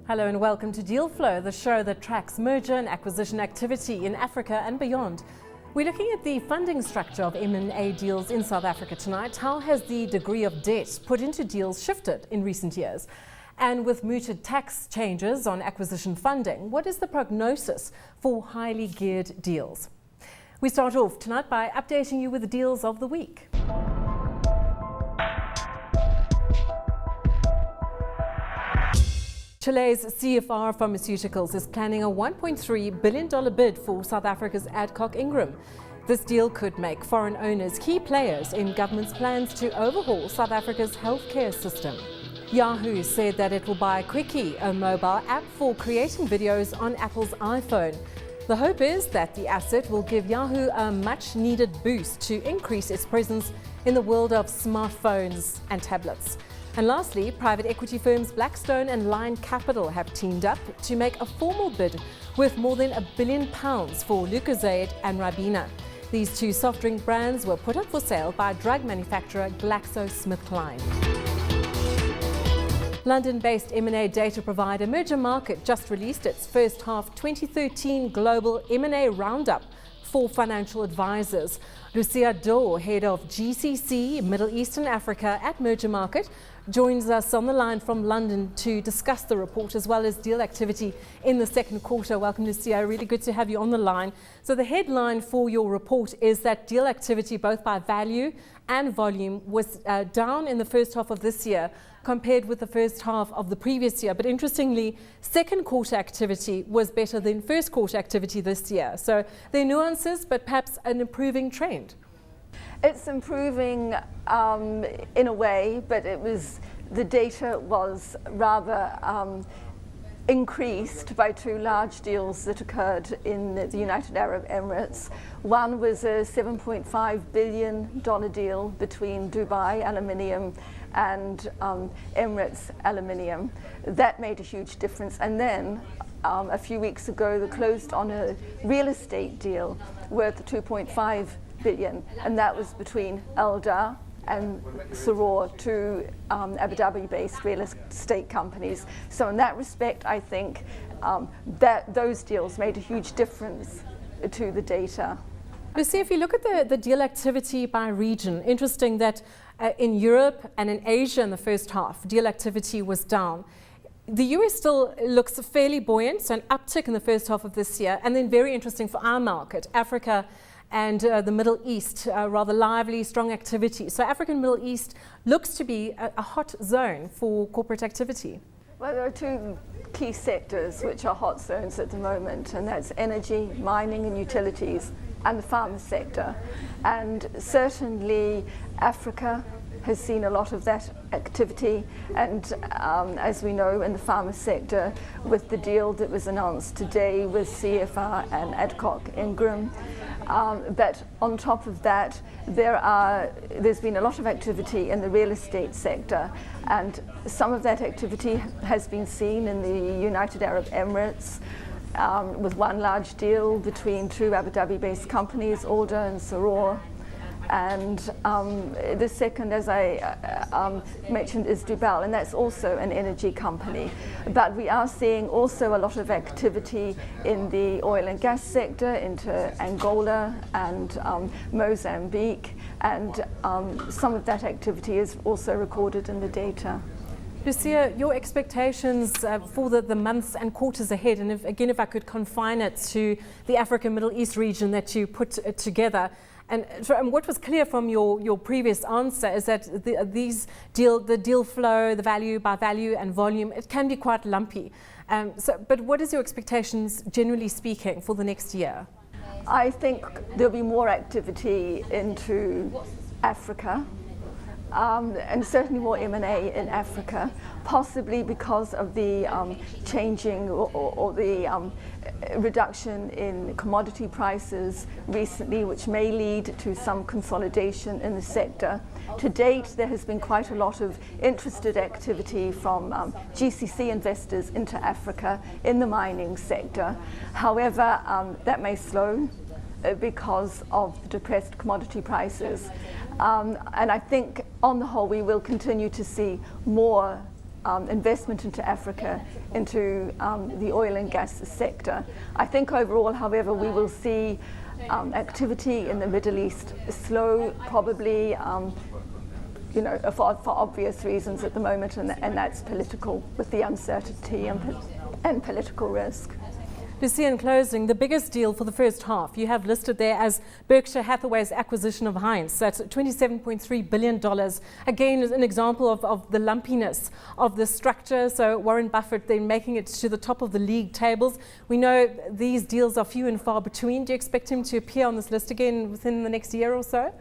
Hello and welcome to Deal Flow, the show that tracks merger and acquisition activity in Africa and beyond. We're looking at the funding structure of M&A deals in South Africa tonight. How has the degree of debt put into deals shifted in recent years? And with mooted tax changes on acquisition funding, what is the prognosis for highly geared deals? We start off tonight by updating you with the deals of the week. Chile's CFR Pharmaceuticals is planning a $1.3 billion bid for South Africa's ADCOCK INGRAM. This deal could make foreign owners key players in government's plans to overhaul South Africa's healthcare system. Yahoo said that it will buy Quickie, a mobile app for creating videos on Apple's iPhone. The hope is that the asset will give Yahoo a much-needed boost to increase its presence in the world of smartphones and tablets. And lastly, private equity firms BLACKSTONE and Lion Capital have teamed up to make a formal bid worth more than £1 billion for LUCOZADE and RIBENA. These two soft drink brands were put up for sale by drug manufacturer GlaxoSmithKline. London-based M&A data provider MERGERMARKET just released its first half 2013 global M&A roundup for financial advisors. Lucia, Dore, head of GCC, Middle East and Africa at MERGERMARKET, joins us on the line from London to discuss the report as well as deal activity in the second quarter. Welcome, Lucia. Really good to have you on the line. So the headline for your report is that deal activity, both by value and volume, was down in the first half of this year compared with the first half of the previous year. But interestingly, second quarter activity was better than first quarter activity this year. So there are nuances, but perhaps an improving trend. It's improving in a way, but the data was rather increased by two large deals that occurred in the United Arab Emirates. One was a $7.5 billion deal between Dubai Aluminium and Emirates Aluminium. That made a huge difference. And then a few weeks ago, they closed on a real estate deal worth $2.5 billion, and that was between Dore and Cron, two Abu Dhabi-based real estate companies. So in that respect, I think that those deals made a huge difference to the data. Lucy, if you look at the deal activity by region, interesting that in Europe and in Asia in the first half, deal activity was down. The US still looks fairly buoyant, so an uptick in the first half of this year, and then very interesting for our market, Africa and the Middle East, rather lively, strong activity. So Africa and Middle East looks to be a hot zone for corporate activity. Well, there are two key sectors which are hot zones at the moment, and that's energy, mining and utilities, and the pharma sector. And certainly Africa has seen a lot of that activity, and as we know, in the pharma sector, with the deal that was announced today with CFR and ADCOCK INGRAM. But on top of that, there's been a lot of activity in the real estate sector, and some of that activity has been seen in the United Arab Emirates, with one large deal between two Abu Dhabi-based companies, Dore and Cron. And the second, as I mentioned, is Dubai, and that's also an energy company. But we are seeing also a lot of activity in the oil and gas sector into Angola and Mozambique, and some of that activity is also recorded in the data. Lucia, your expectations for the months and quarters ahead, and if I could confine it to the Africa Middle East region that you put together. And what was clear from your previous answer is that the deal flow, the value by value and volume, it can be quite lumpy. But what is your expectations, generally speaking, for the next year? I think there'll be more activity into Africa, and certainly more M&A in Africa, possibly because of the changing or the reduction in commodity prices recently, which may lead to some consolidation in the sector. To date, there has been quite a lot of interested activity from GCC investors into Africa in the mining sector. However, that may slow because of the depressed commodity prices. And I think on the whole we will continue to see more investment into Africa, into the oil and gas sector. I think overall, however, we will see activity in the Middle East slow, probably for obvious reasons at the moment, and that's political, with the uncertainty and political risk. Lucia, in closing, the biggest deal for the first half you have listed there as Berkshire Hathaway's acquisition of Heinz. That's $27.3 billion. Again, an example of the lumpiness of the structure. So Warren Buffett then making it to the top of the league tables. We know these deals are few and far between. Do you expect him to appear on this list again within the next year or so?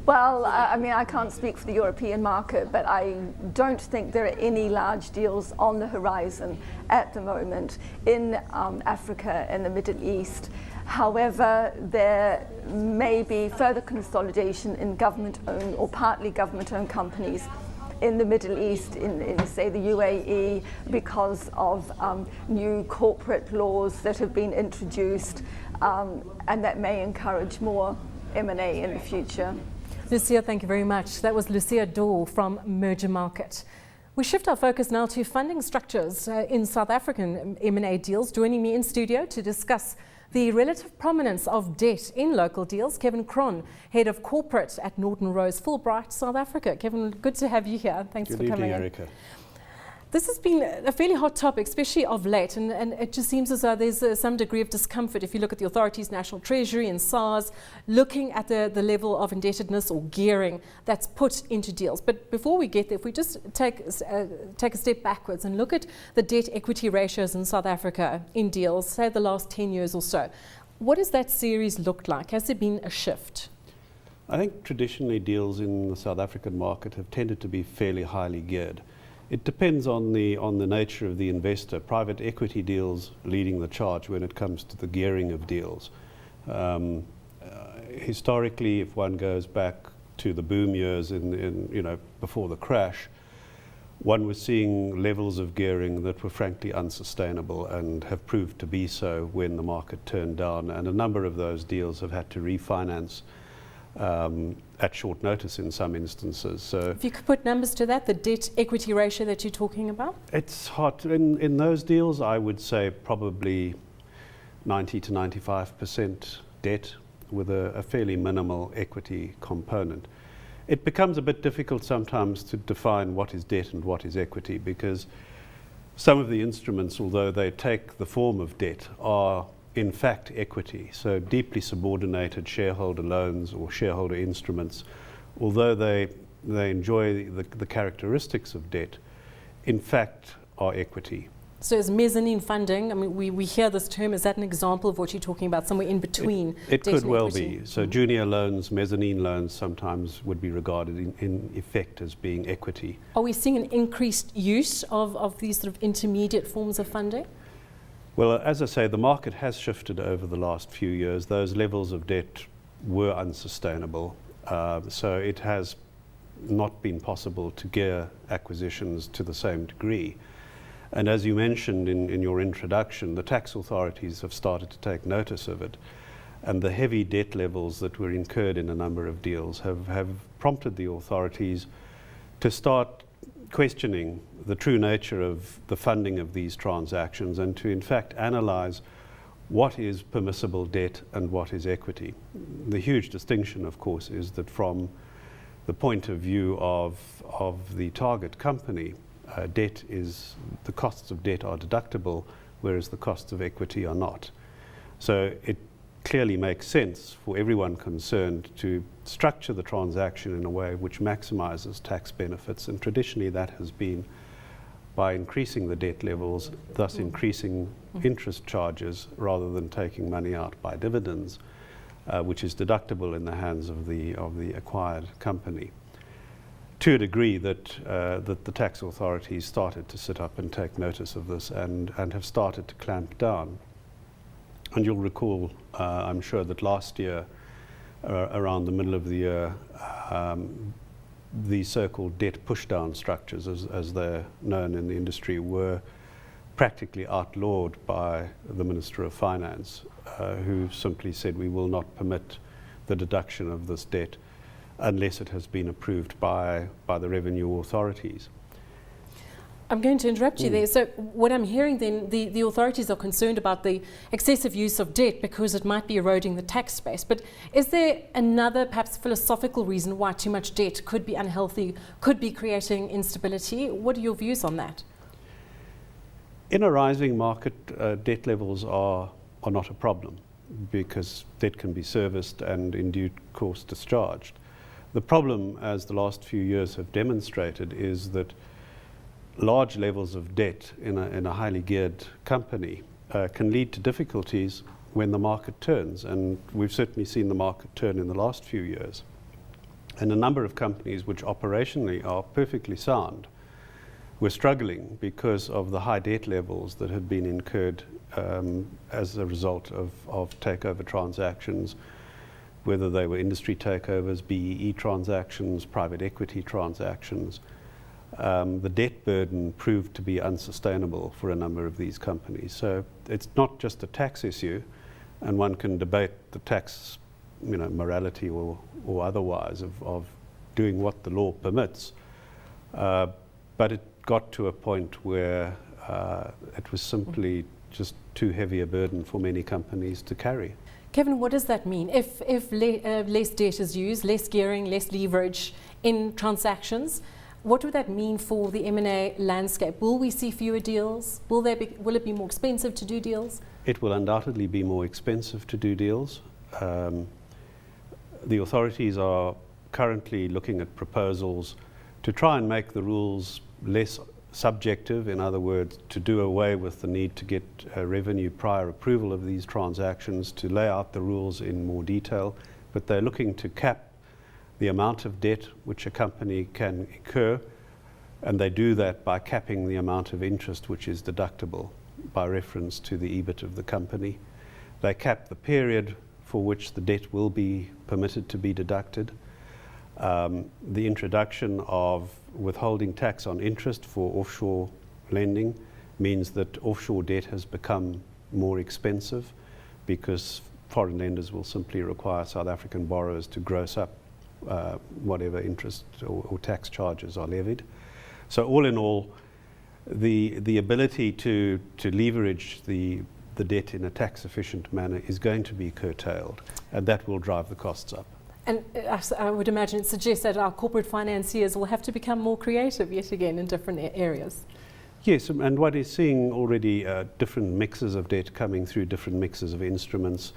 Well, I mean, I can't speak for the European market, but I don't think there are any large deals on the horizon at the moment in Africa and the Middle East. However, there may be further consolidation in government-owned or partly government-owned companies in the Middle East, in say, the UAE, because of new corporate laws that have been introduced, and that may encourage more M&A in the future. Lucia, thank you very much. That was Lucia Dore from MERGERMARKET. We shift our focus now to funding structures in South African M&A deals. Joining me in studio to discuss the relative prominence of debt in local deals, Kevin Cron, Head of Corporate at Norton Rose Fulbright, South Africa. Kevin, good to have you here. Thanks for coming in. Good evening, Erica. This has been a fairly hot topic, especially of late, and it just seems as though there's some degree of discomfort if you look at the authorities, National Treasury and SARS, looking at the level of indebtedness or gearing that's put into deals. But before we get there, if we just take a step backwards and look at the debt-equity ratios in South Africa in deals, say the last 10 years or so, what does that series look like? Has there been a shift? I think traditionally deals in the South African market have tended to be fairly highly geared. It depends on the nature of the investor. Private equity deals leading the charge when it comes to the gearing of deals. Historically, if one goes back to the boom years before the crash, one was seeing levels of gearing that were frankly unsustainable and have proved to be so when the market turned down. And a number of those deals have had to refinance at short notice in some instances. So if you could put numbers to that, the debt equity ratio that you're talking about? It's hard. In those deals, I would say probably 90 to 95% debt with a fairly minimal equity component. It becomes a bit difficult sometimes to define what is debt and what is equity, because some of the instruments, although they take the form of debt, are in fact equity. So deeply subordinated shareholder loans or shareholder instruments, although they enjoy the characteristics of debt, in fact are equity. So is mezzanine funding, I mean, we hear this term, is that an example of what you're talking about, somewhere in between? It could well be. So junior loans, mezzanine loans sometimes would be regarded in effect as being equity. Are we seeing an increased use of these sort of intermediate forms of funding? Well, as I say, the market has shifted over the last few years. Those levels of debt were unsustainable. So it has not been possible to gear acquisitions to the same degree. And as you mentioned in your introduction, the tax authorities have started to take notice of it. And the heavy debt levels that were incurred in a number of deals have prompted the authorities to start questioning the true nature of the funding of these transactions and to in fact analyze what is permissible debt and what is equity. The huge distinction, of course, is that from the point of view of the target company, the costs of debt are deductible, whereas the costs of equity are not. So it clearly makes sense for everyone concerned to structure the transaction in a way which maximizes tax benefits, and traditionally that has been by increasing the debt levels, thus increasing interest charges rather than taking money out by dividends, which is deductible in the hands of the acquired company. To a degree that the tax authorities started to sit up and take notice of this and have started to clamp down. And you'll recall, I'm sure, that last year, around the middle of the year, the so-called debt pushdown structures, as they're known in the industry, were practically outlawed by the Minister of Finance, who simply said we will not permit the deduction of this debt unless it has been approved by the revenue authorities. I'm going to interrupt you there. So what I'm hearing then, the authorities are concerned about the excessive use of debt because it might be eroding the tax space. But is there another perhaps philosophical reason why too much debt could be unhealthy, could be creating instability? What are your views on that? In a rising market, debt levels are not a problem because debt can be serviced and in due course discharged. The problem, as the last few years have demonstrated, is that large levels of debt in a highly geared company can lead to difficulties when the market turns, and we've certainly seen the market turn in the last few years. And a number of companies which operationally are perfectly sound were struggling because of the high debt levels that had been incurred as a result of takeover transactions, whether they were industry takeovers, BEE transactions, private equity transactions. The debt burden proved to be unsustainable for a number of these companies. So it's not just a tax issue, and one can debate the tax, morality or otherwise of doing what the law permits. But it got to a point where it was simply just too heavy a burden for many companies to carry. Kevin, what does that mean? If less debt is used, less gearing, less leverage in transactions, what would that mean for the M&A landscape? Will we see fewer deals? Will it be more expensive to do deals? It will undoubtedly be more expensive to do deals. The authorities are currently looking at proposals to try and make the rules less subjective, in other words, to do away with the need to get revenue prior approval of these transactions, to lay out the rules in more detail, but they're looking to cap the amount of debt which a company can incur, and they do that by capping the amount of interest which is deductible by reference to the EBIT of the company. They cap the period for which the debt will be permitted to be deducted. The introduction of withholding tax on interest for offshore lending means that offshore debt has become more expensive because foreign lenders will simply require South African borrowers to gross up whatever interest or tax charges are levied. So all in all, the ability to leverage the debt in a tax efficient manner is going to be curtailed, and that will drive the costs up. And I would imagine it suggests that our corporate financiers will have to become more creative yet again in different areas. Yes, and what is seeing already different mixes of debt coming through, different mixes of instruments,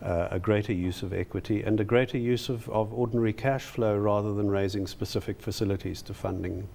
a greater use of equity and a greater use of ordinary cash flow rather than raising specific facilities to funding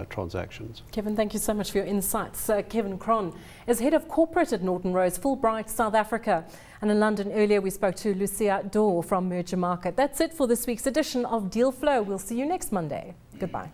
transactions. Kevin, thank you so much for your insights. Kevin Cron is Head of Corporate at Norton Rose, Fulbright, South Africa. And in London earlier we spoke to Lucia Dore from MERGERMARKET. That's it for this week's edition of Deal Flow. We'll see you next Monday. Goodbye.